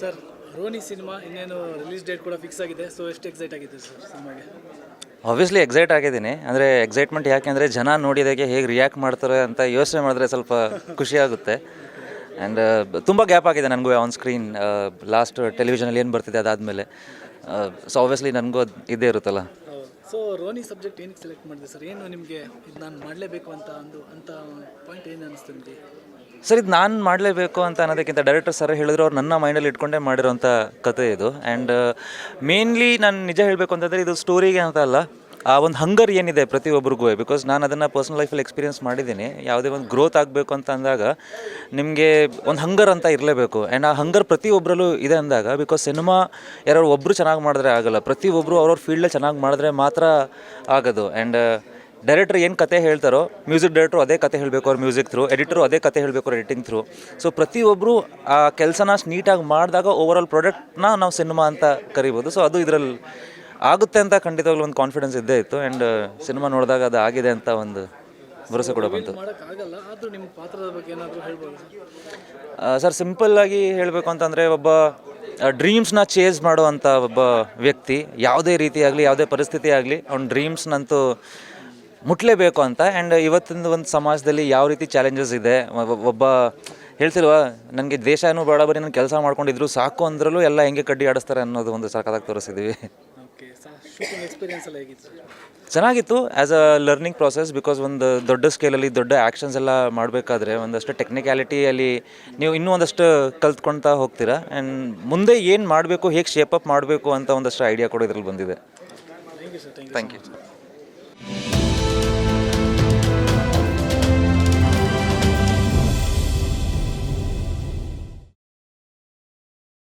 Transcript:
Sir ರೋನಿ cinema ಇನ್ನೇನು release date ಕೂಡ fix ಆಗಿದೆ. ಸೊ ಎಷ್ಟು ಎಕ್ಸೈಟ್ ಆಗಿದೆ ಸರ್ ಸಿನಿಮಾಗೆ? ಆಬ್ವಿಯಸ್ಲಿ ಎಕ್ಸೈಟ್ ಆಗಿದ್ದೀನಿ. ಅಂದರೆ ಎಕ್ಸೈಟ್ಮೆಂಟ್ ಯಾಕೆ ಅಂದರೆ ಜನ ನೋಡಿದಾಗೆ ಹೇಗೆ ರಿಯಾಕ್ಟ್ ಮಾಡ್ತಾರೆ ಅಂತ ಯೋಚನೆ ಮಾಡಿದ್ರೆ ಸ್ವಲ್ಪ ಖುಷಿಯಾಗುತ್ತೆ. ಆ್ಯಂಡ್ ತುಂಬ ಗ್ಯಾಪ್ ಆಗಿದೆ ನನಗೂ ಆನ್ ಸ್ಕ್ರೀನ್. ಲಾಸ್ಟ್ ಟೆಲಿವಿಷನಲ್ಲಿ ಏನು ಬರ್ತಿದೆ ಅದಾದಮೇಲೆ. ಸೊ ಆಬ್ವಿಯಸ್ಲಿ ನನಗೂ ಅದು ಇದ್ದೇ ಇರುತ್ತಲ್ಲ. ಸೊ ರೋನಿ ಸಬ್ಜೆಕ್ಟ್ ಏನಕ್ಕೆ ಸೆಲೆಕ್ಟ್ ಮಾಡಿದೆ ಸರ್? ಏನು ನಿಮಗೆ ಇದು ನಾನು ಮಾಡಲೇಬೇಕು ಅಂತ ಪಾಯಿಂಟ್ ಏನು ಅನಿಸ್ತು ನಿಮಗೆ? ಸರ್ ಇದು ನಾನು ಮಾಡಲೇಬೇಕು ಅಂತ ಅನ್ನೋದಕ್ಕಿಂತ ಡೈರೆಕ್ಟರ್ ಸರ್ ಹೇಳಿದ್ರು, ಅವ್ರು ನನ್ನ ಮೈಂಡಲ್ಲಿ ಇಟ್ಕೊಂಡೇ ಮಾಡಿರೋಂಥ ಕತೆ ಇದು. ಆ್ಯಂಡ್ ಮೇನ್ಲಿ ನಾನು ನಿಜ ಹೇಳಬೇಕು ಅಂತಂದರೆ ಇದು ಸ್ಟೋರಿಗೆ ಅಂತ ಅಲ್ಲ, ಆ ಒಂದು ಹಂಗರ್ ಏನಿದೆ ಪ್ರತಿಯೊಬ್ಬರಿಗೂ. ಬಿಕಾಸ್ ನಾನು ಅದನ್ನು ಪರ್ಸ್ನಲ್ ಲೈಫಲ್ಲಿ ಎಕ್ಸ್ಪೀರಿಯನ್ಸ್ ಮಾಡಿದ್ದೀನಿ. ಯಾವುದೇ ಒಂದು ಗ್ರೋತ್ ಆಗಬೇಕು ಅಂತ ಅಂದಾಗ ನಿಮಗೆ ಒಂದು ಹಂಗರ್ ಅಂತ ಇರಲೇಬೇಕು. ಆ್ಯಂಡ್ ಆ ಹಂಗರ್ ಪ್ರತಿಯೊಬ್ಬರಲ್ಲೂ ಇದೆ ಅಂದಾಗ, ಬಿಕಾಸ್ ಸಿನಿಮಾ ಯಾರು ಒಬ್ಬರು ಚೆನ್ನಾಗಿ ಮಾಡಿದ್ರೆ ಆಗೋಲ್ಲ, ಪ್ರತಿಯೊಬ್ಬರು ಅವ್ರವ್ರ ಫೀಲ್ಡಲ್ಲಿ ಚೆನ್ನಾಗಿ ಮಾಡಿದ್ರೆ ಮಾತ್ರ ಆಗೋದು. ಆ್ಯಂಡ್ ಡೈರೆಕ್ಟರ್ ಏನು ಕತೆ ಹೇಳ್ತಾರೋ, ಮ್ಯೂಸಿಕ್ ಡೈರೆಕ್ಟ್ರು ಅದೇ ಕತೆ ಹೇಳಬೇಕು ಅವ್ರ ಮ್ಯೂಸಿಕ್ ಥ್ರೂ, ಎಡಿಟರು ಅದೇ ಕತೆ ಹೇಳಬೇಕು ಅವ್ರ ಎಡಿಟಿಂಗ್ ಥ್ರೂ. ಸೊ ಪ್ರತಿಯೊಬ್ಬರು ಆ ಕೆಲಸನ ನೀಟಾಗಿ ಮಾಡಿದಾಗ ಓವರ್ ಆಲ್ ಪ್ರಾಡಕ್ಟ್ನ ನಾವು ಸಿನಿಮಾ ಅಂತ ಕರಿಬೋದು. ಸೊ ಅದು ಇದರಲ್ಲಿ ಆಗುತ್ತೆ ಅಂತ ಖಂಡಿತವಾಗ್ಲೂ ಒಂದು ಕಾನ್ಫಿಡೆನ್ಸ್ ಇದ್ದೇ ಇತ್ತು. ಆ್ಯಂಡ್ ಸಿನಿಮಾ ನೋಡಿದಾಗ ಅದು ಆಗಿದೆ ಅಂತ ಒಂದು ಭರವಸೆ ಕೂಡ ಬಂತು. ಸರ್ ಸಿಂಪಲ್ಲಾಗಿ ಹೇಳಬೇಕು ಅಂತಂದರೆ, ಒಬ್ಬ ಡ್ರೀಮ್ಸ್ನ ಚೇಸ್ ಮಾಡುವಂಥ ಒಬ್ಬ ವ್ಯಕ್ತಿ ಯಾವುದೇ ರೀತಿಯಾಗಲಿ ಯಾವುದೇ ಪರಿಸ್ಥಿತಿ ಆಗಲಿ ಅವ್ನ ಡ್ರೀಮ್ಸ್ನಂತೂ ಮುಟ್ಲೇಬೇಕು ಅಂತ. ಆ್ಯಂಡ್ ಇವತ್ತಿನ ಒಂದು ಸಮಾಜದಲ್ಲಿ ಯಾವ ರೀತಿ ಚಾಲೆಂಜಸ್ ಇದೆ, ಒಬ್ಬ ಹೇಳ್ತಿಲ್ವಾ, ನನಗೆ ದೇಶನೂ ಬೇಡ, ಬರೀ ನಾನು ಕೆಲಸ ಮಾಡ್ಕೊಂಡಿದ್ರು ಸಾಕು ಅಂದ್ರಲ್ಲೂ ಎಲ್ಲ ಹೆಂಗೆ ಕಡ್ಡಿ ಆಡಿಸ್ತಾರೆ ಅನ್ನೋದು ಒಂದು ಸಾಕಾಗಿ ತೋರಿಸಿದ್ದೀವಿ. ಚೆನ್ನಾಗಿತ್ತು as a learning process. Because ಒಂದು ದೊಡ್ಡ ಸ್ಕೇಲಲ್ಲಿ ದೊಡ್ಡ ಆ್ಯಕ್ಷನ್ಸ್ ಎಲ್ಲ ಮಾಡಬೇಕಾದ್ರೆ ಒಂದಷ್ಟು ಟೆಕ್ನಿಕ್ಯಾಲಿಟಿಯಲ್ಲಿ ನೀವು ಇನ್ನೂ ಒಂದಷ್ಟು ಕಲ್ತ್ಕೊಳ್ತಾ ಹೋಗ್ತೀರಾ. ಆ್ಯಂಡ್ ಮುಂದೆ ಏನು ಮಾಡಬೇಕು, ಹೇಗೆ ಶೇಪಪ್ ಮಾಡಬೇಕು ಅಂತ ಒಂದಷ್ಟು ಐಡಿಯಾ ಕೂಡ ಇದರಲ್ಲಿ ಬಂದಿದೆ. Thank you.